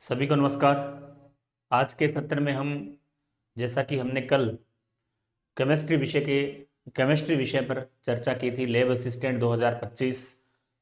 सभी को नमस्कार। आज के सत्र में हम, जैसा कि हमने कल केमिस्ट्री विषय के केमिस्ट्री विषय पर चर्चा की थी, लैब असिस्टेंट 2025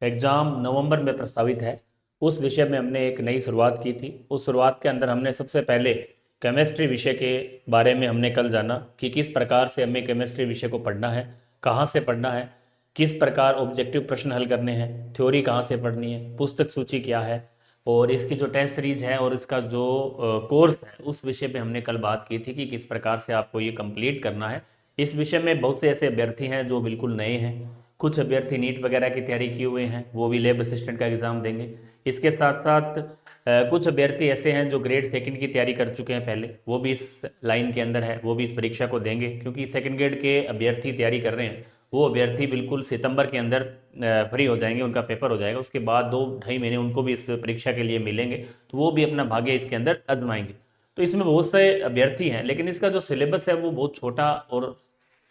एग्जाम नवंबर में प्रस्तावित है। उस विषय में हमने एक नई शुरुआत की थी। उस शुरुआत के अंदर हमने सबसे पहले केमिस्ट्री विषय के बारे में हमने कल जाना कि किस प्रकार से हमें केमिस्ट्री विषय को पढ़ना है, कहाँ से पढ़ना है, किस प्रकार ऑब्जेक्टिव प्रश्न हल करने हैं, थ्योरी कहाँ से पढ़नी है, पुस्तक सूची क्या है, और इसकी जो टेस्ट सीरीज है और इसका जो कोर्स है उस विषय पे हमने कल बात की थी कि किस प्रकार से आपको ये कंप्लीट करना है। इस विषय में बहुत से ऐसे अभ्यर्थी हैं जो बिल्कुल नए हैं। कुछ अभ्यर्थी नीट वगैरह की तैयारी किए हुए हैं, वो भी लैब असिस्टेंट का एग्ज़ाम देंगे। इसके साथ साथ कुछ अभ्यर्थी ऐसे हैं जो ग्रेड सेकंड की तैयारी कर चुके हैं पहले, वो भी इस लाइन के अंदर है, वो भी इस परीक्षा को देंगे। क्योंकि सेकंड ग्रेड के अभ्यर्थी तैयारी कर रहे हैं, वो अभ्यर्थी बिल्कुल सितंबर के अंदर फ्री हो जाएंगे, उनका पेपर हो जाएगा। उसके बाद 2-2.5 महीने उनको भी इस परीक्षा के लिए मिलेंगे, तो वो भी अपना भाग्य इसके अंदर आजमाएंगे। तो इसमें बहुत से अभ्यर्थी हैं, लेकिन इसका जो सिलेबस है वो बहुत छोटा और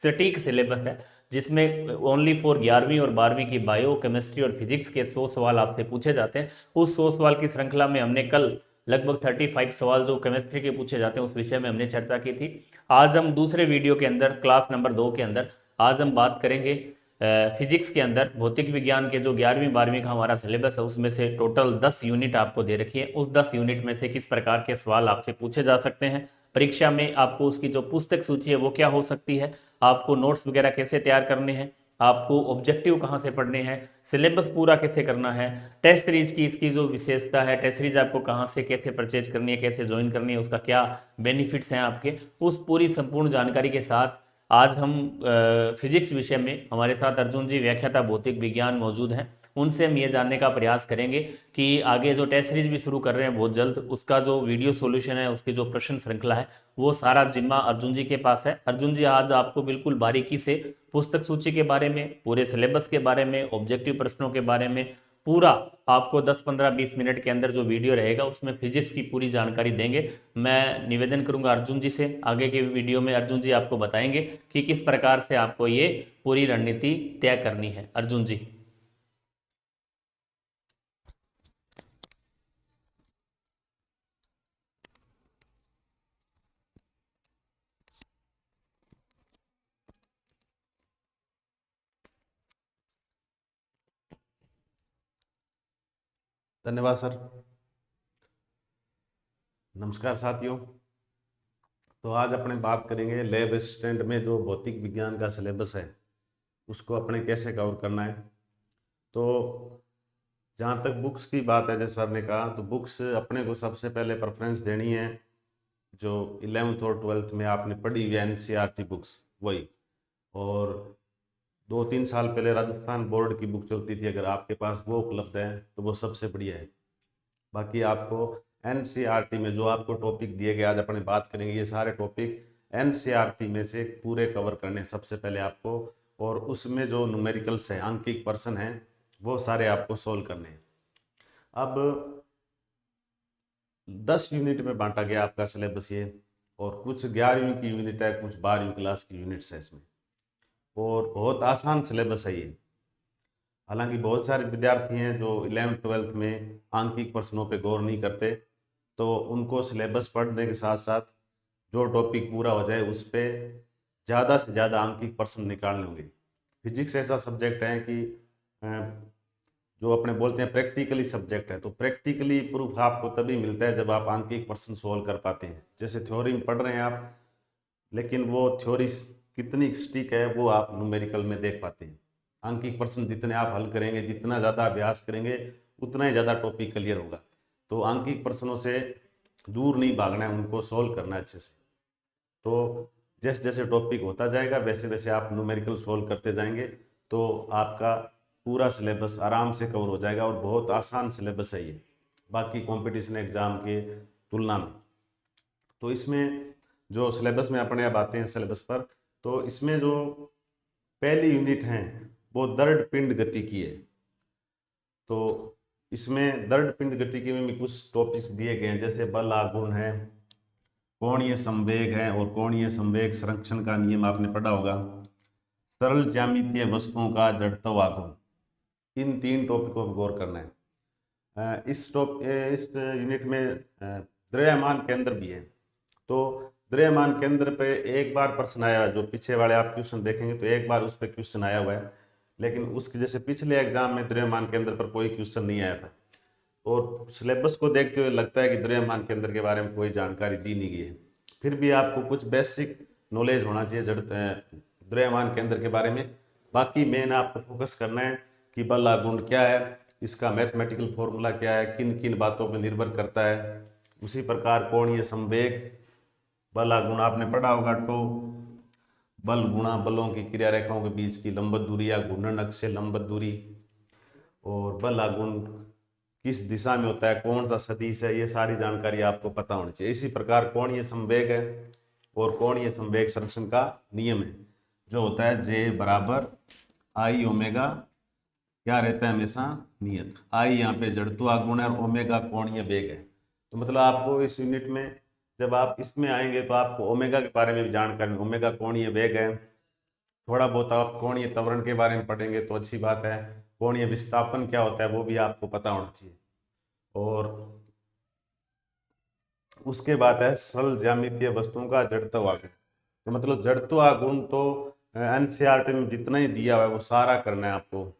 सटीक सिलेबस है, जिसमें ओनली फॉर 11वीं और 12वीं की बायो, केमिस्ट्री और फिजिक्स के 100 सवाल आपसे पूछे जाते हैं। उस 100 सवाल की श्रृंखला में हमने कल लगभग 35 सवाल जो केमिस्ट्री के पूछे जाते हैं उस विषय में हमने चर्चा की थी। आज हम दूसरे वीडियो के अंदर, क्लास नंबर 2 के अंदर, आज हम बात करेंगे फिजिक्स के अंदर भौतिक विज्ञान के जो 11वीं 12वीं का हमारा सिलेबस है उसमें से टोटल 10 यूनिट आपको दे रखी है। उस 10 यूनिट में से किस प्रकार के सवाल आपसे पूछे जा सकते हैं परीक्षा में, आपको उसकी जो पुस्तक सूची है वो क्या हो सकती है, आपको नोट्स वगैरह कैसे तैयार करने हैं, आपको ऑब्जेक्टिव कहाँ से पढ़ने हैं, सिलेबस पूरा कैसे करना है, टेस्ट सीरीज की इसकी जो विशेषता है, टेस्ट सीरीज आपको कहाँ से कैसे परचेज करनी है, कैसे ज्वाइन करनी है, उसका क्या बेनिफिट्स हैं आपके, उस पूरी संपूर्ण जानकारी के साथ आज हम फिजिक्स विषय में, हमारे साथ अर्जुन जी व्याख्याता भौतिक विज्ञान मौजूद हैं। उनसे हम ये जानने का प्रयास करेंगे कि आगे जो टेस्ट सीरीज भी शुरू कर रहे हैं बहुत जल्द, उसका जो वीडियो सॉल्यूशन है, उसकी जो प्रश्न श्रृंखला है, वो सारा जिम्मा अर्जुन जी के पास है। अर्जुन जी आज आपको बिल्कुल बारीकी से पुस्तक सूची के बारे में, पूरे सिलेबस के बारे में, ऑब्जेक्टिव प्रश्नों के बारे में पूरा आपको 10-15-20 मिनट के अंदर जो वीडियो रहेगा उसमें फिजिक्स की पूरी जानकारी देंगे। मैं निवेदन करूंगा अर्जुन जी से, आगे के वीडियो में अर्जुन जी आपको बताएंगे कि किस प्रकार से आपको ये पूरी रणनीति तय करनी है। अर्जुन जी। धन्यवाद सर। नमस्कार साथियों। तो आज अपने बात करेंगे लैब असिस्टेंट में जो भौतिक विज्ञान का सिलेबस है उसको अपने कैसे कवर करना है। तो जहाँ तक बुक्स की बात है, जैसे सर ने कहा, तो बुक्स अपने को सबसे पहले प्रेफरेंस देनी है जो 11th और 12th में आपने पढ़ी हुई एनसीईआरटी बुक्स, वही। और 2-3 साल पहले राजस्थान बोर्ड की बुक चलती थी, अगर आपके पास वो उपलब्ध है तो वो सबसे बढ़िया है। बाकी आपको एनसीईआरटी में जो आपको टॉपिक दिए गए, आज अपने बात करेंगे, ये सारे टॉपिक एनसीईआरटी में से पूरे कवर करने हैं सबसे पहले आपको। और उसमें जो न्यूमेरिकल्स हैं, आंकिक प्रश्न हैं, वो सारे आपको सोल्व करने हैं। अब 10 यूनिट में बांटा गया आपका सिलेबस ये, और कुछ 11वीं की यूनिट है, कुछ 12वीं क्लास की यूनिट्स है इसमें। और बहुत आसान सिलेबस है ये। हालांकि बहुत सारे विद्यार्थी हैं जो 11th-12th में आंकिक प्रश्नों पे गौर नहीं करते, तो उनको सिलेबस पढ़ने के साथ साथ जो टॉपिक पूरा हो जाए उस पे ज़्यादा से ज़्यादा आंकिक प्रश्न निकालने होंगे। फिजिक्स ऐसा सब्जेक्ट है कि जो अपने बोलते हैं प्रैक्टिकली सब्जेक्ट है, तो प्रैक्टिकली प्रूफ आपको तभी मिलता है जब आप आंकिक प्रश्न सोल्व कर पाते हैं। जैसे थ्योरी में पढ़ रहे हैं आप, लेकिन वो थ्योरी कितनी स्टिक है वो आप न्यूमेरिकल में देख पाते हैं। आंकिक प्रश्न जितने आप हल करेंगे, जितना ज़्यादा अभ्यास करेंगे, उतना ही ज़्यादा टॉपिक क्लियर होगा। तो आंकिक प्रश्नों से दूर नहीं भागना है, उनको सोल्व करना है अच्छे से। तो जैसे जैसे टॉपिक होता जाएगा वैसे वैसे आप न्यूमेरिकल सोल्व करते जाएंगे, तो आपका पूरा सिलेबस आराम से कवर हो जाएगा। और बहुत आसान सिलेबस है ये बाकी कंपटीशन एग्जाम के तुलना में। तो इसमें जो सिलेबस में अपने अब आते हैं सिलेबस पर, तो इसमें जो पहली यूनिट है वो दर्द पिंड गतिकी है। तो इसमें दर्द पिंड गतिकी में भी कुछ टॉपिक्स दिए गए हैं, जैसे बल आघूर्ण है, कोणीय संवेग है, और कोणीय संवेग संरक्षण का नियम आपने पढ़ा होगा, सरल ज्यामितीय वस्तुओं का जड़त्व आघूर्ण। इन 3 टॉपिकों पर गौर करना है। इस यूनिट में द्रव्यमान केंद्र भी है। तो द्रव्यमान केंद्र पे एक बार प्रश्न आया हुआ है, जो पीछे वाले आप क्वेश्चन देखेंगे तो एक बार उस पर क्वेश्चन आया हुआ है, लेकिन उसके जैसे पिछले एग्जाम में द्रव्यमान केंद्र पर कोई क्वेश्चन नहीं आया था। और सिलेबस को देखते हुए लगता है कि द्रव्यमान केंद्र के बारे में कोई जानकारी दी नहीं गई है। फिर भी आपको कुछ बेसिक नॉलेज होना चाहिए द्रव्यमान केंद्र के बारे में। बाकी मेन आपको फोकस करना है कि बल आघूर्ण क्या है, इसका मैथमेटिकल फॉर्मूला क्या है, किन किन बातों पर निर्भर करता है। उसी प्रकार कोणीय संवेग, बल आघूर्ण आपने पढ़ा होगा, तो बल गुणा बलों की क्रिया रेखाओं के बीच की लंबवत दूरी या घूर्णन अक्ष से लंबवत दूरी, और बल आघूर्ण किस दिशा में होता है, कौन सा सदिश है, ये सारी जानकारी आपको पता होनी चाहिए। इसी प्रकार कोणीय संवेग है और कोणीय संवेग संरक्षण का नियम है जो होता है जे बराबर आई ओमेगा, क्या रहता है हमेशा नियत। आई यहाँ पे जड़त्व आघूर्ण है और ओमेगा कोणीय वेग है। तो मतलब आपको इस यूनिट में जब आप इसमें आएंगे तो आपको ओमेगा के बारे में भी जानकारी, ओमेगा कोणीय वेग है। थोड़ा बहुत आप कोणीय त्वरण के बारे में पढ़ेंगे तो अच्छी बात है। कोणीय विस्थापन क्या होता है वो भी आपको पता होना चाहिए। और उसके बाद है सरल ज्यामितीय वस्तुओं का जड़त्व आघूर्ण। तो मतलब जड़त्व आघूर्ण तो एनसीईआरटी में जितना ही दिया हुआ है वो सारा करना है आपको।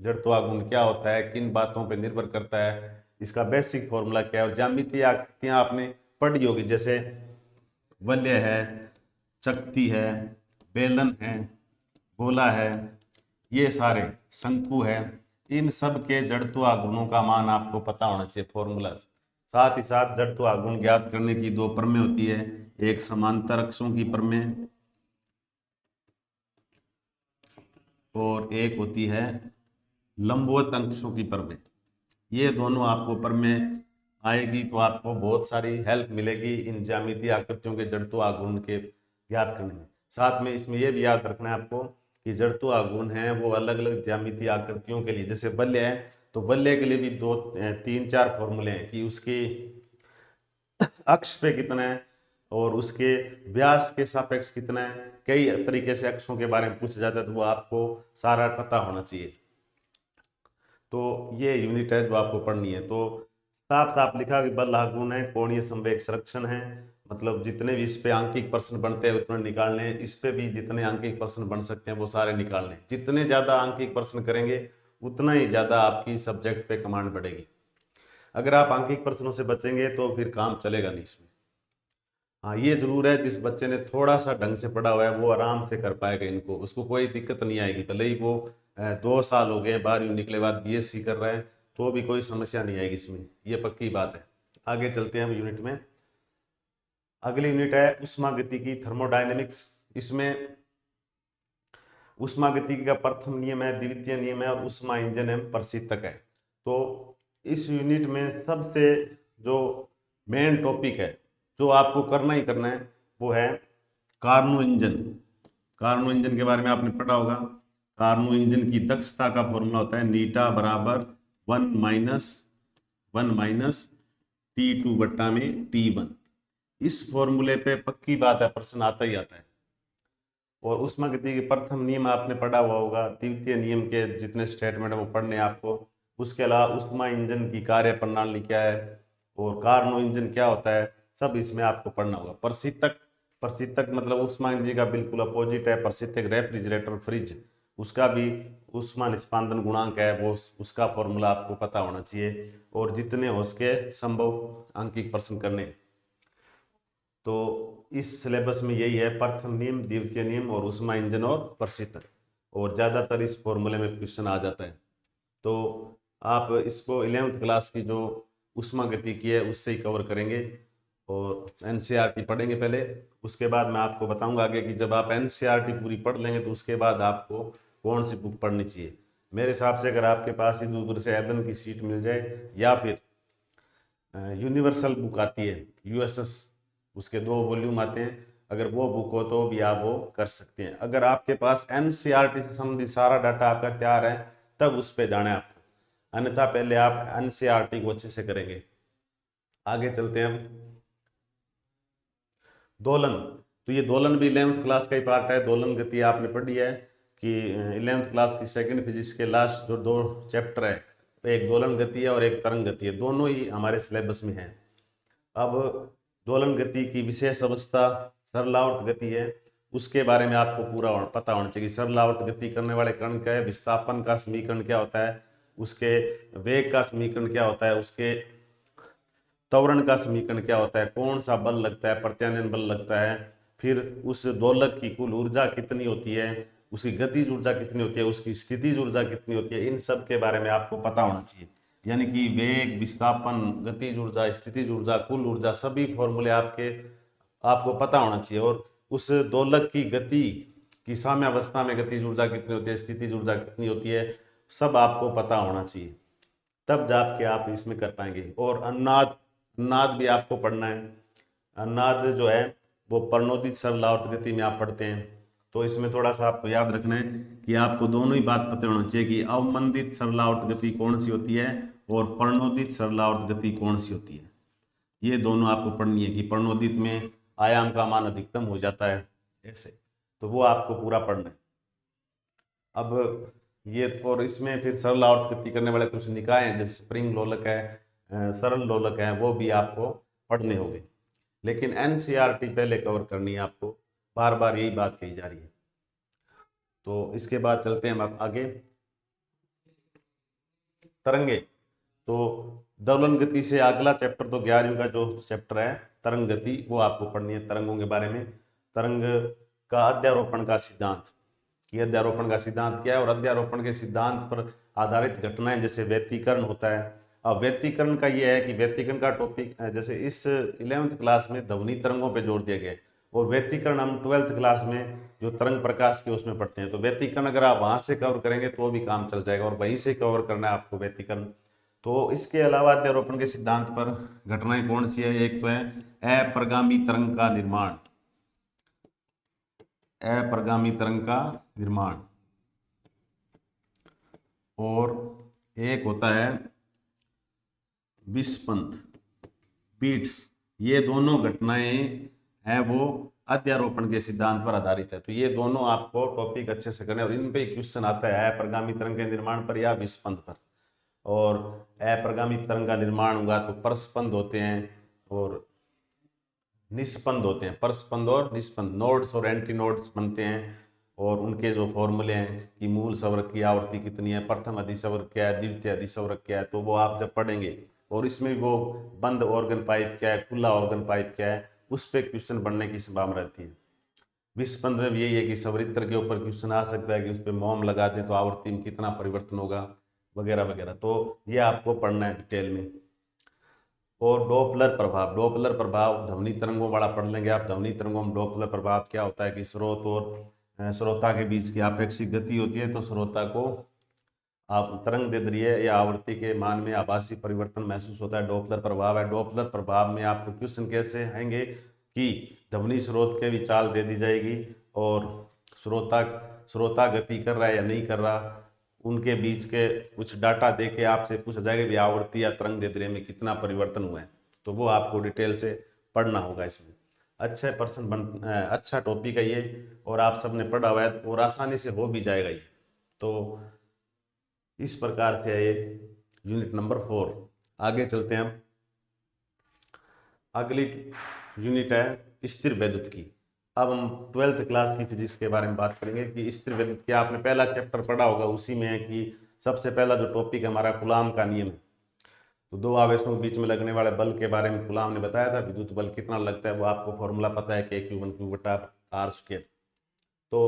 जड़त्व आघूर्ण क्या होता है, किन बातों पर निर्भर करता है, इसका बेसिक फॉर्मूला क्या है। और ज्यामितीय आकृतियां आपने पढ़ी होगी, जैसे वलय है, चकती है, बेलन है, गोला है, ये सारे शंकु है, इन सब के जड़त्व आघूर्णों का मान आपको पता होना चाहिए, फॉर्मूला। साथ ही साथ जड़त्व आघूर्ण ज्ञात करने की दो प्रमेय होती है, एक समांतर अक्षों की प्रमेय और एक होती है लंबवत अक्षों की प्रमेय। ये दोनों आपको प्रमेय आएगी तो आपको बहुत सारी हेल्प मिलेगी इन ज्यामितीय आकृतियों के जड़त्व आघूर्ण के ज्ञात करने में। साथ में इसमें यह भी याद रखना है आपको कि जड़त्व आघूर्ण है वो अलग अलग ज्यामितीय आकृतियों के लिए, जैसे बल्य है तो बल्य के लिए भी दो तीन चार फॉर्मूले हैं कि उसके अक्ष पे कितना है और उसके व्यास के सापेक्ष कितना है। कई तरीके से अक्षों के बारे में पूछा जाता है तो वो आपको सारा पता होना चाहिए। तो ये यूनिट है जो आपको पढ़नी है। तो साफ साफ लिखा कि बल आघूर्ण है, कोणीय संवेग संरक्षण है, मतलब जितने भी इस पे आंकिक प्रश्न बनते हैं उतने निकालने हैं। इस पे भी जितने आंकिक प्रश्न बन सकते हैं वो सारे निकालने हैं। जितने ज्यादा आंकिक प्रश्न करेंगे उतना ही ज्यादा आपकी सब्जेक्ट पे कमांड बढ़ेगी। अगर आप आंकिक प्रश्नों से बचेंगे तो फिर काम चलेगा नहीं इसमें। हाँ ये जरूर है, जिस बच्चे ने थोड़ा सा ढंग से पढ़ा हुआ है वो आराम से कर पाएगा इनको, उसको कोई दिक्कत नहीं आएगी। भले ही वो 2 साल हो गए 12वीं निकले बाद बीएससी कर रहा है तो भी कोई समस्या नहीं आएगी इसमें, ये पक्की बात है। आगे चलते हैं हम यूनिट में। अगली यूनिट है उष्मागतिकी थर्मोडायनेमिक्स। इसमें उष्मागतिकी का प्रथम नियम है, द्वितीय नियम है और उष्मा इंजन एवं प्रशीतक है। तो इस यूनिट में सबसे जो मेन टॉपिक है जो आपको करना ही करना है वो है कार्नो इंजन। कार्नो इंजन के बारे में आपने पढ़ा होगा। कार्नो इंजन की दक्षता का फॉर्मूला होता है नीटा बराबर 1 - T2 बट्टा में T1। इस फॉर्मूले पे पक्की बात है प्रश्न आता ही आता है। और उष्मागतिकी के प्रथम नियम आपने पढ़ा हुआ होगा, द्वितीय नियम के जितने स्टेटमेंट है वो पढ़ने आपको। उसके अलावा उष्मा इंजन की कार्य प्रणाली क्या है और कार्नो इंजन क्या होता है, सब इसमें आपको पढ़ना होगा। प्रशीतक, प्रशीतक मतलब उष्मा इंजन का बिल्कुल अपोजिट है। प्रशीतक रेफ्रिजरेटर, फ्रिज, उसका भी उष्मा निष्पादन गुणांक है वो, उसका फॉर्मूला आपको पता होना चाहिए। और जितने हो सके संभव आंकिक प्रश्न करने। तो इस सिलेबस में यही है, प्रथम नियम, द्वितीय नियम और उष्मा इंजन और प्रशीतक, और ज़्यादातर इस फॉर्मूले में क्वेश्चन आ जाता है। तो आप इसको 11वीं क्लास की जो उष्मा गतिकी है उससे ही कवर करेंगे और एनसीईआरटी पढ़ेंगे पहले। उसके बाद मैं आपको बताऊंगा आगे कि जब आप एनसीईआरटी पूरी पढ़ लेंगे तो उसके बाद आपको कौन सी बुक पढ़नी चाहिए। मेरे हिसाब से अगर आपके पास इधर उधर से एलन की सीट मिल जाए या फिर यूनिवर्सल बुक आती है यूएसएस, उसके 2 वॉल्यूम आते हैं, अगर वो बुक हो तो भी आप वो कर सकते हैं। अगर आपके पास एनसीईआरटी से संबंधित सारा डाटा आपका तैयार है तब उस पर जाना है आपको, अन्यथा पहले आप एनसीईआरटी को अच्छे से करेंगे। आगे चलते हैं हम। दोलन, तो ये दोलन भी 11वीं क्लास का ही पार्ट है। दोलन गति आपने पढ़ी है कि 11वीं क्लास की सेकंड फिजिक्स के लास्ट जो 2 चैप्टर है एक दोलन गति है और एक तरंग गति है, दोनों ही हमारे सिलेबस में है। अब दोलन गति की विशेष अवस्था सरलावर्त गति है, उसके बारे में आपको पूरा पता होना चाहिए। सरलावर्त गति करने वाले कण क्या है, विस्थापन का समीकरण क्या होता है, उसके वेग का समीकरण क्या होता है, उसके त्वरण का समीकरण क्या होता है, कौन सा बल लगता है, प्रत्यानयन बल लगता है, फिर उस दोलक की कुल ऊर्जा कितनी होती है, उसकी गतिज ऊर्जा कितनी होती है, उसकी स्थितिज ऊर्जा कितनी होती है, इन सब के बारे में आपको पता होना चाहिए। यानी कि वेग, विस्थापन, गतिज ऊर्जा, स्थितिज ऊर्जा, कुल ऊर्जा, सभी फॉर्मूले आपको पता होना चाहिए। और उस दोलक की गति की साम्यावस्था में गतिज ऊर्जा कितनी होती है, स्थितिज ऊर्जा कितनी होती है, सब आपको पता होना चाहिए, तब जाके आप इसमें कर पाएंगे। और अन्नाद, अन्नाद भी आपको पढ़ना है। अन्नाद जो है वो प्रणोदित सरलावर्त गति में आप पढ़ते हैं, तो इसमें थोड़ा सा आपको याद रखना है कि आपको दोनों ही बात पता होना चाहिए कि अवमंदित सरलावर्त गति कौन सी होती है और प्रणोदित सरलावर्त गति कौन सी होती है। ये दोनों आपको पढ़नी है कि प्रणोदित में आयाम का मान अधिकतम हो जाता है ऐसे, तो वो आपको पूरा पढ़ना है। अब ये, और इसमें फिर सरल आवर्त गति करने वाले कुछ निकाय हैं, जैसे स्प्रिंग लोलक है, सरल लोलक है, वो भी आपको पढ़ने होंगे। लेकिन एनसीईआरटी पहले कवर करनी है आपको, बार बार यही बात कही जा रही है। तो इसके बाद चलते हैं हम आगे, तरंगे। तो दोलन गति से अगला चैप्टर तो 11वीं का जो चैप्टर है तरंग गति, वो आपको पढ़नी है, तरंगों के बारे में। तरंग का अध्यारोपण का सिद्धांत, कि अध्यारोपण का सिद्धांत क्या है, और अध्यारोपण के सिद्धांत पर आधारित घटनाएं, जैसे व्यतिकरण होता है। अब व्यतिकरण का ये है कि व्यतिकरण का टॉपिक, जैसे इस 11वीं क्लास में ध्वनि तरंगों पे जोर दिया गया है, और व्यतिकरण हम 12वीं क्लास में जो तरंग प्रकाश के उसमें पढ़ते हैं। तो व्यतिकरण अगर आप वहां से कवर करेंगे तो भी काम चल जाएगा, और वहीं से कवर करना है आपको व्यतिकरण। तो इसके अलावा अध्यारोपण के सिद्धांत पर घटनाएं कौन सी है, एक तो है अप्रगामी तरंग का निर्माण, अप्रगामी तरंग का निर्माण, और एक होता है विस्पंद, बीट्स। ये दोनों घटनाएं हैं वो अध्यारोपण के सिद्धांत पर आधारित है। तो ये दोनों आपको टॉपिक अच्छे से करने, और इन पे क्वेश्चन आता है अप्रगामी तरंग के निर्माण पर या विस्पंद पर। और अप्रगामी तरंग का निर्माण होगा तो परस्पंद होते हैं और निस्पंद होते हैं, परस्पंद और निस्पंद, नोड्स और एंटी नोड्स बनते हैं। और उनके जो फॉर्मूले हैं कि मूल सवर्ग की आवृत्ति कितनी है, प्रथम अधिसवर्ग क्या है, द्वितीय अधिसवर्ग क्या है, तो वो आप जब पढ़ेंगे, और इसमें वो बंद ऑर्गन पाइप क्या है, खुला ऑर्गन पाइप क्या है, उस पर क्वेश्चन बनने की संभावना रहती है। विस्पंद में भी यही है कि सवरित्र के ऊपर क्वेश्चन आ सकता है कि उस पर मोम लगा दें तो आवृत्ति में कितना परिवर्तन होगा, वगैरह वगैरह। तो ये आपको पढ़ना है डिटेल में। और डॉपलर प्रभाव, डॉपलर प्रभाव ध्वनि तरंगों वाला पढ़ लेंगे आप। ध्वनि तरंगों में डॉपलर प्रभाव क्या होता है कि स्रोत और श्रोता के बीच की आपेक्षिक गति होती है, तो श्रोता को आप तरंग दैर्ध्य या आवृत्ति के मान में आभासी परिवर्तन महसूस होता है, डॉपलर प्रभाव है। डॉपलर प्रभाव में आपको क्वेश्चन कैसे आएंगे कि ध्वनि स्रोत के भी चाल दे दी जाएगी, और श्रोता श्रोता गति कर रहा है या नहीं कर रहा, उनके बीच के कुछ डाटा दे के आपसे पूछा जाएगा भी आवृत्ति या तरंग दैर्ध्य में कितना परिवर्तन हुआ है, तो वो आपको डिटेल से पढ़ना होगा। इसमें अच्छे पर्सन अच्छा टॉपिक है ये, और आप सबने पढ़ा हुआ है और आसानी से हो भी जाएगा ये। तो इस प्रकार से है ये यूनिट नंबर 4। आगे चलते हैं हम, अगली यूनिट है स्थिर वैद्युत की। अब हम 12th क्लास की फिजिक्स के बारे में बात करेंगे कि स्थिर वैद्युत की आपने पहला चैप्टर पढ़ा होगा, उसी में है कि सबसे पहला जो टॉपिक है हमारा कूलाम का नियम है। तो दो आवेशों के बीच में लगने वाले बल के बारे में कूलाम ने बताया था, विद्युत बल कितना लगता है वो आपको फॉर्मूला पता है, K/1Q/r²। तो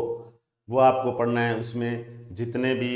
वो आपको पढ़ना है। उसमें जितने भी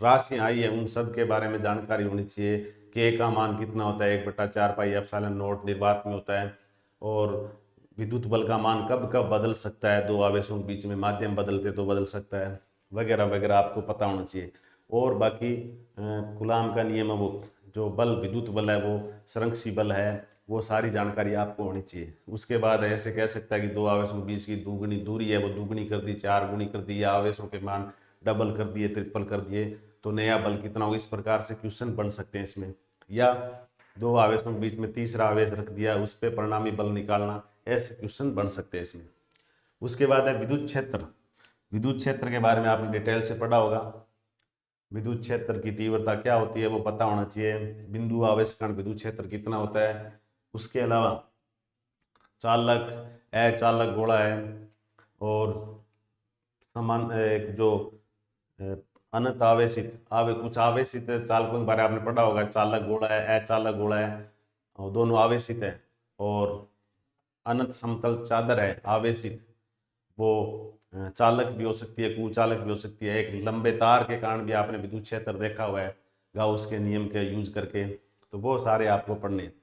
राशियाँ आई है उन सब के बारे में जानकारी होनी चाहिए। के का मान कितना होता है, 1/4πε0 निर्वात में होता है, और विद्युत बल का मान कब कब बदल सकता है, दो आवेशों के बीच में माध्यम बदलते तो बदल सकता है, वगैरह वगैरह आपको पता होना चाहिए। और बाकी कूलाम का नियम है, वो जो बल विद्युत बल है वो संरक्षी बल है, वो सारी जानकारी आपको होनी चाहिए। उसके बाद ऐसे कह सकता है कि दो आवेशों के बीच की दुगुनी दूरी है वो दुगुनी कर दी, 4 गुनी कर दी, या आवेशों के मान डबल कर दिए, ट्रिपल कर दिए, तो नया बल कितना होगा, इस प्रकार से क्वेश्चन बन सकते हैं इसमें। या दो आवेशों के बीच में तीसरा आवेश रख दिया, उस पर परिणामी बल निकालना, ऐसे क्वेश्चन बन सकते हैं इसमें। उसके बाद है विद्युत क्षेत्र। विद्युत क्षेत्र के बारे में आपने डिटेल से पढ़ा होगा। विद्युत क्षेत्र की तीव्रता क्या होती है वो पता होना चाहिए। बिंदु आवेश कण विद्युत क्षेत्र कितना होता है। उसके अलावा चालक, अचालक गोला है, और समान एक जो अ, अनंत आवेशित कुछ आवेशित चालकों के बारे में आपने पढ़ा होगा। चालक गोला है, अचालक गोला है, और दोनों आवेशित है। और अनंत समतल चादर है आवेशित, वो चालक भी हो सकती है, कुचालक भी हो सकती है। एक लंबे तार के कारण भी आपने विद्युत क्षेत्र देखा हुआ है गाउस के नियम के यूज करके। तो वो सारे आपको पढ़ने हैं।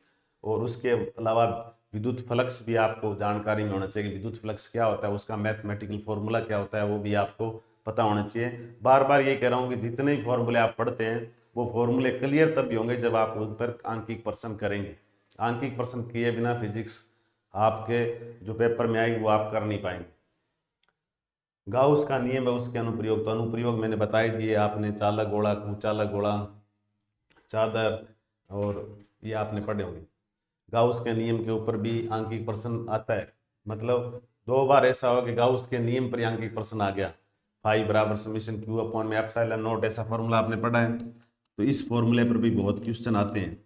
और उसके अलावा विद्युत फ्लक्स भी आपको जानकारी में होना चाहिए कि विद्युत फ्लक्स क्या होता है, उसका मैथमेटिकल फॉर्मूला क्या होता है, वो भी आपको पता होना चाहिए। बार बार ये कह रहा हूँ कि जितने भी फॉर्मूले आप पढ़ते हैं वो फॉर्मूले क्लियर तब भी होंगे जब आप उन पर आंकिक प्रश्न करेंगे। आंकिक प्रश्न किए बिना फिजिक्स आपके जो पेपर में आएगी वो आप कर नहीं पाएंगे। गाउस का नियम है उसके अनुप्रयोग, तो अनुप्रयोग मैंने बताई दिए आपने, चालक गोला, कुचालक गोला, चादर, और ये आपने पढ़े होंगे। गाउस के नियम के ऊपर भी आंकिक प्रश्न आता है, मतलब 2 बार ऐसा हो कि गाउस के नियम पर आंकिक प्रश्न आ गया। फाई बराबर समीशन क्यू अपॉन में एप्सिलॉन नॉट, ऐसा फॉर्मूला आपने पढ़ा है। तो इस फॉर्मूले पर भी बहुत क्वेश्चन आते हैं।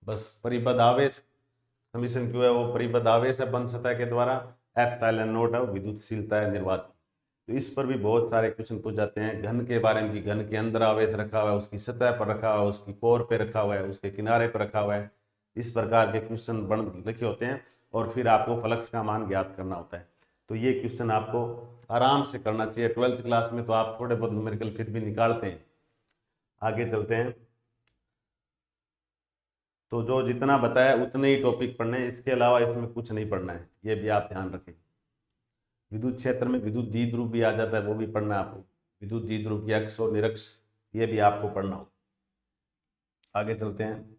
बस परिबद्ध आवेश समीशन क्यू है वो परिबद्ध आवेश है बंद सतह के द्वारा, एप्सिलॉन नॉट है विद्युतशीलता है निर्वात। तो इस पर भी बहुत सारे क्वेश्चन पूछ जाते हैं। घन के बारे में कि घन के अंदर आवेश रखा हुआ है, उसकी सतह पर रखा हुआ है, उसकी कोर पे रखा हुआ है, उसके किनारे पर रखा हुआ है। इस प्रकार के क्वेश्चन बन लिखे होते हैं, और फिर आपको फ्लक्स का मान ज्ञात करना होता है। तो ये क्वेश्चन आपको आराम से करना चाहिए। 12th क्लास में तो आप थोड़े बहुत न्यूमेरिकल फिर भी निकालते हैं। आगे चलते हैं। तो जो जितना बताया उतने ही टॉपिक पढ़ने हैं, इसके अलावा इसमें कुछ नहीं पढ़ना है, ये भी आप ध्यान रखें। विद्युत क्षेत्र में विद्युत द्विध्रुव भी आ जाता है, वो भी पढ़ना है आपको। विद्युत द्विध्रुव की अक्ष और निरक्ष, ये भी आपको पढ़ना हो। आगे चलते हैं।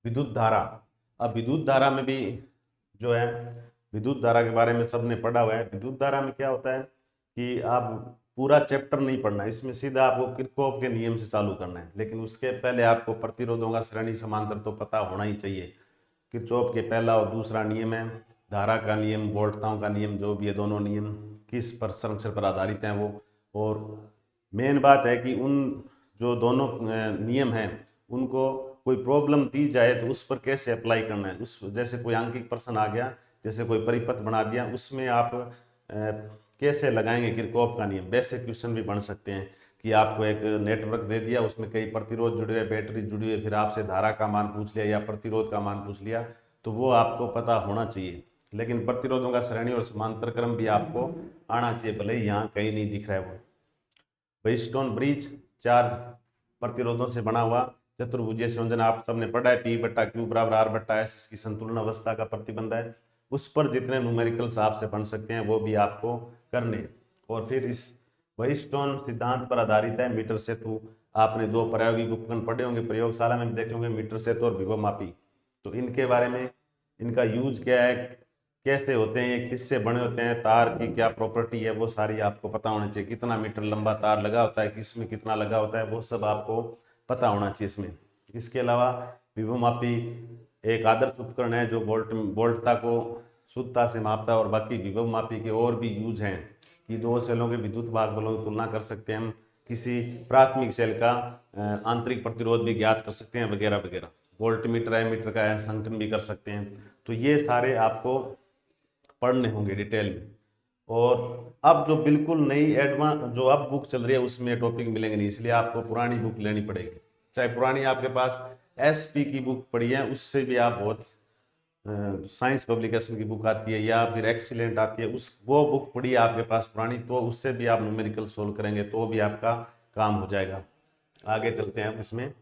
विद्युत धारा। अब विद्युत धारा में भी जो है, विद्युत धारा के बारे में सबने पढ़ा हुआ है। विद्युत धारा में क्या होता है कि आप पूरा चैप्टर नहीं पढ़ना है, इसमें सीधा आपको किरचॉफ के नियम से चालू करना है। लेकिन उसके पहले आपको प्रतिरोधों का श्रेणी समांतर तो पता होना ही चाहिए। किरचॉफ के पहला और दूसरा नियम है, धारा का नियम, वोल्टताओं का नियम, जो भी है दोनों नियम किस पर संरक्षण पर आधारित हैं वो। और मेन बात है कि उन जो दोनों नियम हैं उनको कोई प्रॉब्लम दी जाए तो उस पर कैसे अप्लाई करना है। उस जैसे कोई आंकिक प्रश्न आ गया, जैसे कोई परिपथ बना दिया, उसमें आप कैसे लगाएंगे किरचॉफ का नियम, वैसे क्वेश्चन भी बन सकते हैं। कि आपको एक नेटवर्क दे दिया, उसमें कई प्रतिरोध जुड़े हुए, बैटरी जुड़ी हुई, फिर आपसे धारा का मान पूछ लिया या प्रतिरोध का मान पूछ लिया, तो वो आपको पता होना चाहिए। लेकिन प्रतिरोधों का श्रेणी और समांतर क्रम भी आपको आना चाहिए, भले ही यहाँ कहीं नहीं दिख रहा है वो। व्हीटस्टोन ब्रिज 4 प्रतिरोधों से बना हुआ चतुर्भुजीय संयोजन आप सबने पढ़ा है। P बट्टा क्यू बराबर R बट्टा S इसकी संतुलन अवस्था का प्रतिबंध है। उस पर जितने न्यूमेरिकल्स आपसे बन सकते हैं वो भी आपको करने। और फिर इस व्हीटस्टोन सिद्धांत पर आधारित है मीटर सेतु। आपने 2 प्रायोगिक उपकरण पढ़े होंगे, प्रयोगशाला में भी देखे होंगे, मीटर सेतु और विभवमापी। तो इनके बारे में, इनका यूज क्या है, कैसे होते हैं, ये किससे बने होते हैं, तार की क्या प्रॉपर्टी है, वो सारी आपको पता होना चाहिए। कितना मीटर लंबा तार लगा होता है, किसमें कितना लगा होता है, वो सब आपको पता होना चाहिए इसमें। इसके अलावा विभवमापी एक आदर्श उपकरण है जो वोल्टता को शुद्धता से मापता है। और बाकी विभवमापी के और भी यूज हैं कि 2 सेलों के विद्युत भाग बलों की तुलना कर सकते हैं हम, किसी प्राथमिक सेल का आंतरिक प्रतिरोध भी ज्ञात कर सकते हैं, वगैरह वगैरह। वोल्ट मीटर एमीटर का अंकन भी कर सकते हैं। तो ये सारे आपको पढ़ने होंगे डिटेल में। और अब जो बिल्कुल नई एडवांस जो अब बुक चल रही है उसमें टॉपिक मिलेंगे नहीं, इसलिए आपको पुरानी बुक लेनी पड़ेगी। चाहे पुरानी आपके पास एसपी की बुक पढ़ी है, उससे भी आप बहुत साइंस पब्लिकेशन की बुक आती है या फिर एक्सीलेंट आती है, उस वो बुक पढ़ी है आपके पास पुरानी, तो उससे भी आप न्यूमेरिकल सोल्व करेंगे तो भी आपका काम हो जाएगा। आगे चलते हैं इसमें।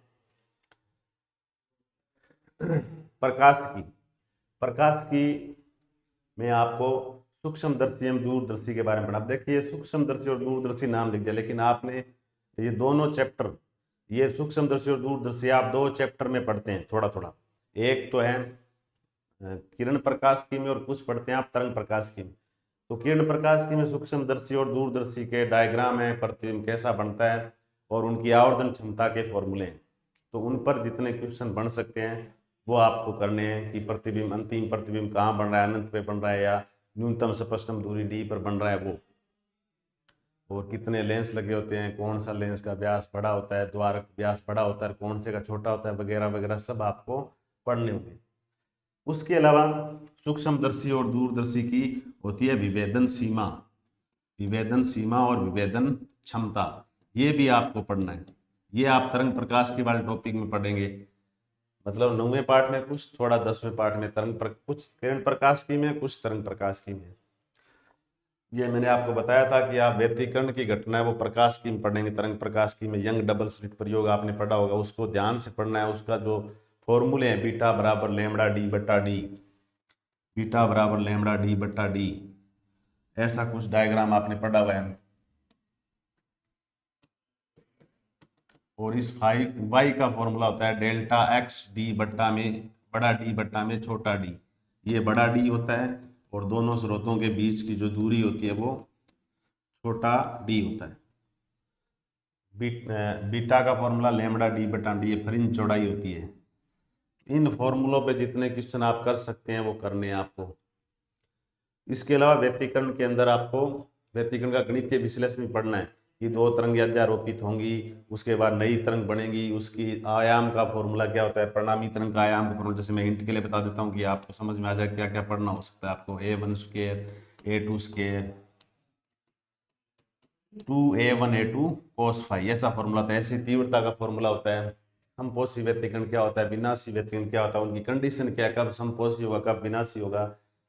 प्रकाश की मैं आपको सूक्ष्मदर्शी एवं दूरदर्शी के बारे में पढ़ा। देखिए सूक्ष्मदर्शी और दूरदर्शी नाम लिख दिया, लेकिन आपने ये दोनों चैप्टर, ये सूक्ष्मदर्शी और दूरदर्शी आप 2 चैप्टर में पढ़ते हैं थोड़ा थोड़ा। एक तो है किरण प्रकाश की में, और कुछ पढ़ते हैं आप तरंग प्रकाश की में। तो किरण प्रकाश की में सूक्ष्मदर्शी और दूरदर्शी के डायग्राम है, प्रतिबिंब कैसा बनता है और उनकी आवर्धन क्षमता के फॉर्मूले हैं। तो उन पर जितने क्वेश्चन बन सकते हैं वो आपको करने हैं कि प्रतिबिंब, अंतिम प्रतिबिंब कहाँ बन रहा है, अनंत पे बन रहा है या न्यूनतम स्पष्टतम दूरी डी पर बन रहा है वो। और कितने लेंस लगे होते हैं, कौन सा लेंस का व्यास बड़ा होता है, द्वारक व्यास बड़ा होता है, कौन से का छोटा होता है, वगैरह वगैरह सब आपको पढ़ने होंगे। उसके अलावा सूक्ष्मदर्शी और दूरदर्शी की होती है विभेदन सीमा, विभेदन सीमा और विभेदन क्षमता, ये भी आपको पढ़ना है। ये आप तरंग प्रकाश के वाले टॉपिक में पढ़ेंगे, मतलब 9वें पार्ट में कुछ, थोड़ा 10वें पार्ट में कुछ किरण प्रकाश की में, कुछ तरंग प्रकाश की में। ये मैंने आपको बताया था कि आप व्यतिकरण की घटना है वो प्रकाश की में पढ़ेंगे, तरंग प्रकाश की में। यंग डबल स्लिट प्रयोग आपने पढ़ा होगा, उसको ध्यान से पढ़ना है। उसका जो फॉर्मूले हैं, बीटा बराबर लैम्बडा डी बट्टा डी, बीटा बराबर लैम्बडा डी बट्टा डी, ऐसा कुछ डायग्राम आपने पढ़ा हुआ है। और इस फाइव वाई का फॉर्मूला होता है डेल्टा एक्स डी बट्टा में बड़ा डी बट्टा में छोटा डी, ये बड़ा डी होता है, और दोनों स्रोतों के बीच की जो दूरी होती है वो छोटा डी होता है। बीटा का फॉर्मूला लैम्बडा डी बटा डी, ये फ्रिंज चौड़ाई होती है। इन फॉर्मूलों पे जितने क्वेश्चन आप कर सकते हैं वो करने हैं आपको। इसके अलावा व्यतिकरण के अंदर आपको व्यतिकरण का गणितीय विश्लेषण भी पढ़ना है कि दो तरंगें अध्यारोपित होंगी, उसके बाद नई तरंग बनेगी, उसकी आयाम का फॉर्मूला क्या होता है, परिणामी तरंग का आयाम का फॉर्मूला। जैसे मैं हिंट के लिए बता देता हूँ कि आपको समझ में आ जाए क्या क्या पढ़ना हो सकता है आपको। A1 square A2 square 2A1 A2 cos phi, ऐसा फॉर्मूला होता है। ऐसी तीव्रता का फॉर्मूला होता है। समपोषी व्यतिकरण क्या होता है, विनाशी व्यतिकरण क्या होता है, उनकी कंडीशन क्या है, कब समपोषी होगा कब विनाशी होगा,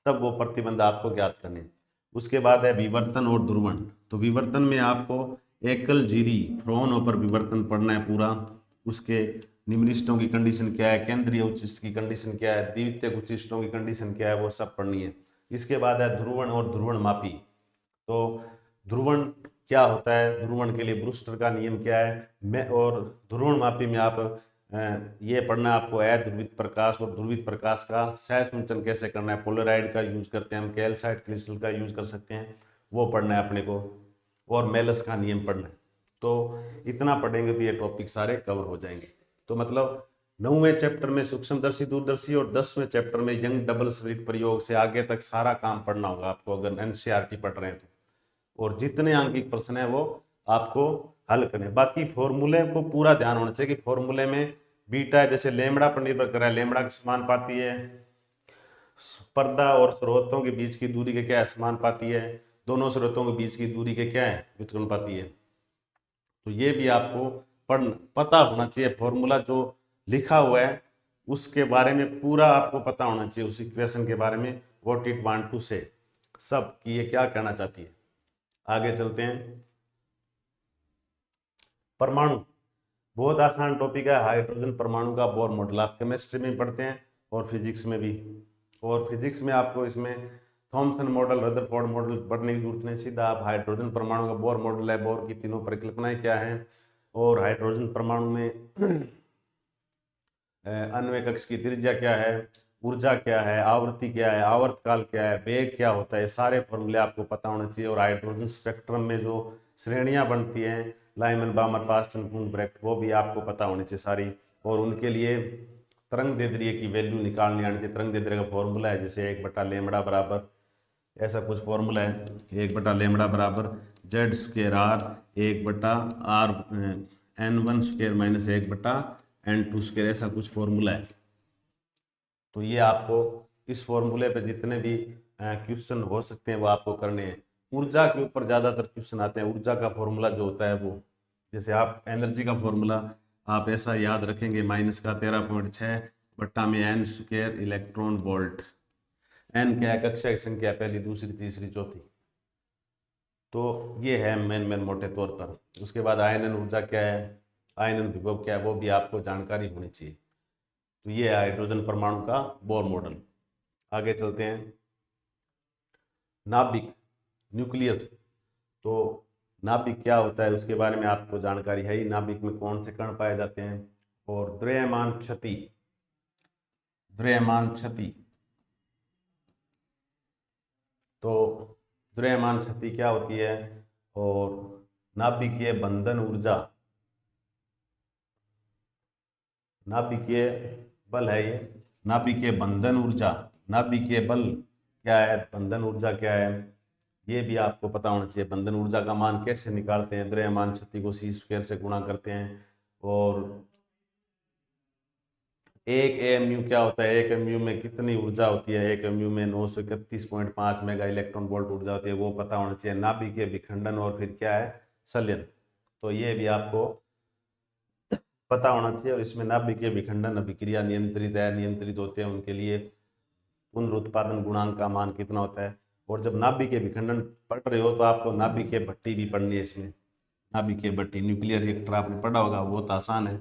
सब वो प्रतिबंध आपको ज्ञात करने हैं। उसके बाद है विवर्तन और ध्रुवण। तो विवर्तन में आपको एकल जीरी फ्रोनों पर विवर्तन पढ़ना है पूरा। उसके निम्नलिखितों की कंडीशन क्या है, केंद्रीय उच्चिष्ट की कंडीशन क्या है, द्वितीयक उच्चिष्टों की कंडीशन क्या है, वो सब पढ़नी है। इसके बाद है ध्रुवण और ध्रुवण मापी। तो ध्रुवण क्या होता है, ध्रुवण के लिए ब्रूस्टर का नियम क्या है, मैं और ध्रुवण मापी में आप ये पढ़ना है आपको अध्रुवित प्रकाश और ध्रुवित प्रकाश का सहसंचरण कैसे करना है। पोलराइड का यूज करते हैं हम, कैल्साइट क्रिस्टल का यूज कर सकते हैं, वो पढ़ना है अपने को। और मेलस का नियम पढ़ना है। तो इतना पढ़ेंगे तो ये टॉपिक सारे कवर हो जाएंगे। तो मतलब 9वें चैप्टर में सूक्ष्मदर्शी दूरदर्शी और 10वें चैप्टर में यंग डबल स्लिट प्रयोग से आगे तक सारा काम पढ़ना होगा आपको, अगर एनसीईआरटी पढ़ रहे हैं तो। और जितने आंकिक प्रश्न है वो आपको हल करने। बाकी फॉर्मूले को पूरा ध्यान होना चाहिए कि फॉर्मूले में बीटा है, जैसे लेमड़ा पर निर्भर कर रहा है, लेमड़ा की समानुपाती है, पर्दा और स्रोतों के बीच की दूरी के क्या है, समानुपाती है, दोनों स्रोतों के बीच की दूरी के क्या है, व्युत्क्रमानुपाती है। तो ये भी आपको पता होना चाहिए। फॉर्मूला जो लिखा हुआ है उसके बारे में पूरा आपको पता होना चाहिए, उस इक्वेशन के बारे में, व्हाट इट वांट टू से, सब कि ये क्या कहना चाहती है। आगे चलते हैं। परमाणु बहुत आसान टॉपिक है, हाइड्रोजन परमाणु का बोर मॉडल आप केमिस्ट्री में पढ़ते हैं और फिजिक्स में भी। और फिजिक्स में आपको इसमें थॉमसन मॉडल, रदरफोर्ड मॉडल पढ़ने की जरूरत नहीं, सीधा आप हाइड्रोजन परमाणु का बोर मॉडल है, बोर की तीनों परिकल्पनाएं क्या हैं, और हाइड्रोजन परमाणु में अन्वय कक्ष की त्रिज्या क्या है, ऊर्जा क्या है, आवृत्ति क्या है, आवर्तकाल क्या है, वेग क्या होता है, सारे फॉर्मूले आपको पता होने चाहिए। और हाइड्रोजन स्पेक्ट्रम में जो श्रेणियां बनती हैं, लाइमन बामर पास्टन कून ब्रेक्ट, वो भी आपको पता होनी चाहिए सारी। और उनके लिए तरंग दैर्ध्य की वैल्यू निकालनी आनी चाहिए। तरंग दैर्ध्य का फॉर्मूला है जैसे 1/λ बराबर, ऐसा कुछ फॉर्मूला है, 1/λ बराबर Z²R 1/R N1² - 1/N2², ऐसा कुछ फॉर्मूला है। तो ये आपको इस फॉर्मूले पे जितने भी क्वेश्चन हो सकते हैं वो आपको करने हैं। ऊर्जा के ऊपर ज़्यादातर क्वेश्चन आते हैं। ऊर्जा का फॉर्मूला जो होता है वो, जैसे आप एनर्जी का फॉर्मूला आप ऐसा याद रखेंगे, -13.6/N² इलेक्ट्रॉन वोल्ट। एन क्या है, कक्षा की संख्या, पहली दूसरी तीसरी चौथी। तो ये है मेन मोटे तौर पर। उसके बाद आयनन ऊर्जा क्या है, आयनन विभव क्या है, वो भी आपको जानकारी होनी चाहिए। तो ये है हाइड्रोजन परमाणु का बोर मॉडल। आगे चलते हैं। नाभिक, न्यूक्लियस। तो नाभिक क्या होता है उसके बारे में आपको जानकारी है ही। नाभिक में कौन से कण पाए जाते हैं। और द्रव्यमान क्षति, द्रव्यमान क्षति, तो द्रव्यमान क्षति क्या होती है। और नाभिकीय बंधन ऊर्जा, नाभिकीय बल है ये, नाभिकीय बंधन ऊर्जा, नाभिकीय बल क्या है, बंधन ऊर्जा क्या है, ये भी आपको पता होना चाहिए। बंधन ऊर्जा का मान कैसे निकालते हैं, द्रव्यमान क्षति को सी स्क्वायर से गुणा करते हैं। और एक एएमयू क्या होता है, एक एमयू में कितनी ऊर्जा होती है, एक एमयू में 931.5 मेगा इलेक्ट्रॉन वोल्ट ऊर्जा होती है, वो पता होना चाहिए। नाभिकीय विखंडन और फिर क्या है, संलयन, तो ये भी आपको पता होना चाहिए। और इसमें नाभिकीय विखंडन अभिक्रिया नियंत्रित है, नियंत्रित होते हैं, उनके लिए पुनरुत्पादन गुणांक का मान कितना होता है। और जब नाभिकीय विखंडन पढ़ रहे हो तो आपको नाभिकीय भट्टी भी पढ़नी है। इसमें नाभिकीय भट्टी, न्यूक्लियर रिएक्टर आपने पढ़ा होगा, बहुत आसान है।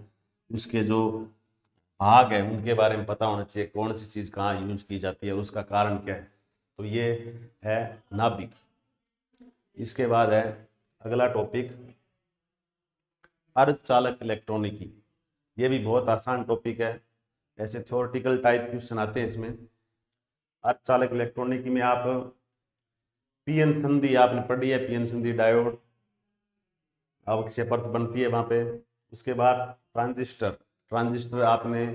उसके जो भाग है उनके बारे में पता होना चाहिए, कौन सी चीज़ कहाँ यूज की जाती है और उसका कारण क्या है। तो ये है नाभिक। इसके बाद है अगला टॉपिक अर्धचालक इलेक्ट्रॉनिकी। ये भी बहुत आसान टॉपिक है, ऐसे थ्योरेटिकल टाइप क्वेश्चन आते हैं इसमें। अर्धचालक इलेक्ट्रॉनिकी में आप पीएन संधि आपने पढ़ी है, पीएन संधि डायोड अवक्षय परत बनती है वहाँ पे। उसके बाद ट्रांजिस्टर, ट्रांजिस्टर आपने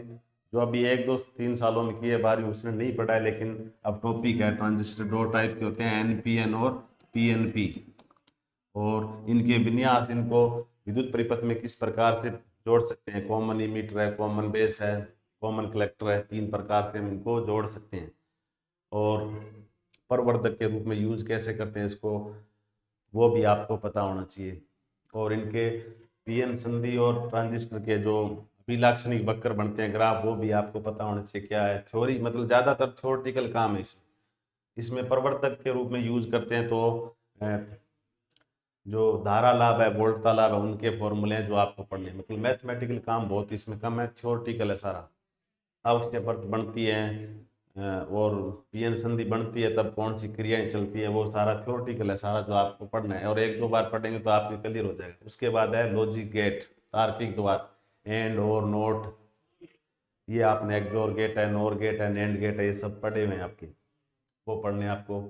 जो अभी 1 2 3 सालों में किए, बारी उसने नहीं पढ़ा है, लेकिन अब टॉपिक है। ट्रांजिस्टर दो टाइप के होते हैं, एनपीएन और पीएनपी। और इनके विन्यास, इनको विद्युत परिपथ में किस प्रकार से जोड़ सकते हैं, कॉमन इमीटर है, कॉमन बेस है, कॉमन कलेक्टर है, 3 प्रकार से हम इनको जोड़ सकते हैं। और प्रवर्धक के रूप में यूज कैसे करते हैं इसको, वो भी आपको पता होना चाहिए। और इनके पीएन संधि और ट्रांजिस्टर के जो अभिलाक्षणिक वक्र बनते हैं, ग्राफ, वो भी आपको पता होना चाहिए क्या है। थ्योरी मतलब ज़्यादातर थ्योरेटिकल काम है इसमें। इसमें प्रवर्तक के रूप में यूज करते हैं तो जो धारा लाभ है, वोल्टता लाभ है, उनके फॉर्मूले हैं जो आपको पढ़ने हैं। मतलब मैथमेटिकल काम बहुत इसमें कम है, थ्योरेटिकल है सारा। आवश्यक परत बनती है और पीएन संधि बनती है, तब कौन सी क्रियाएं चलती है, वो सारा थ्योरेटिकल है सारा, जो आपको पढ़ना है। और 1 2 बार पढ़ेंगे तो आपके क्लियर हो जाएगा। उसके बाद है लॉजिक गेट, तार्किक द्वार, एंड और नोट। ये आपने एक्सोर गेट है, नोर गेट है, नैंड गेट है, ये सब पढ़े हुए हैं आपके, वो पढ़ने हैं आपको।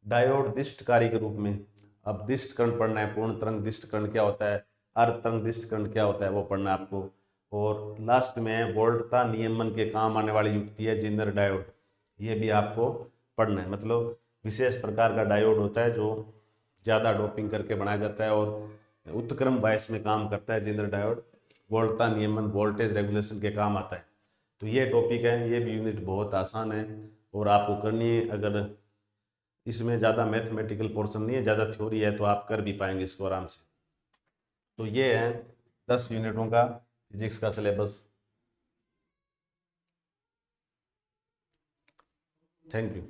डायोड दिष्टकारी के रूप में, अब दिष्ट कर्ण पढ़ना है। पूर्ण तरंग दिष्ट कर्ण क्या होता है, अर्ध तरंग दिष्ट कर्ण क्या होता है, वो पढ़ना है आपको। और लास्ट में वोल्टता नियमन के काम आने वाली युक्ति है जिनर डायोड, ये भी आपको पढ़ना है। मतलब विशेष प्रकार का डायोड होता है जो ज़्यादा डोपिंग करके बनाया जाता है और उत्क्रम वाइस में काम करता है जिनर डायोड, वोल्टता नियमन, वोल्टेज रेगुलेशन के काम आता है। तो ये टॉपिक है, ये भी यूनिट बहुत आसान है और आपको करनी है। अगर इसमें ज़्यादा मैथमेटिकल पोर्शन नहीं है, ज़्यादा थ्योरी है, तो आप कर भी पाएंगे इसको आराम से। तो ये है 10 यूनिटों का फिजिक्स का सिलेबस। Thank you.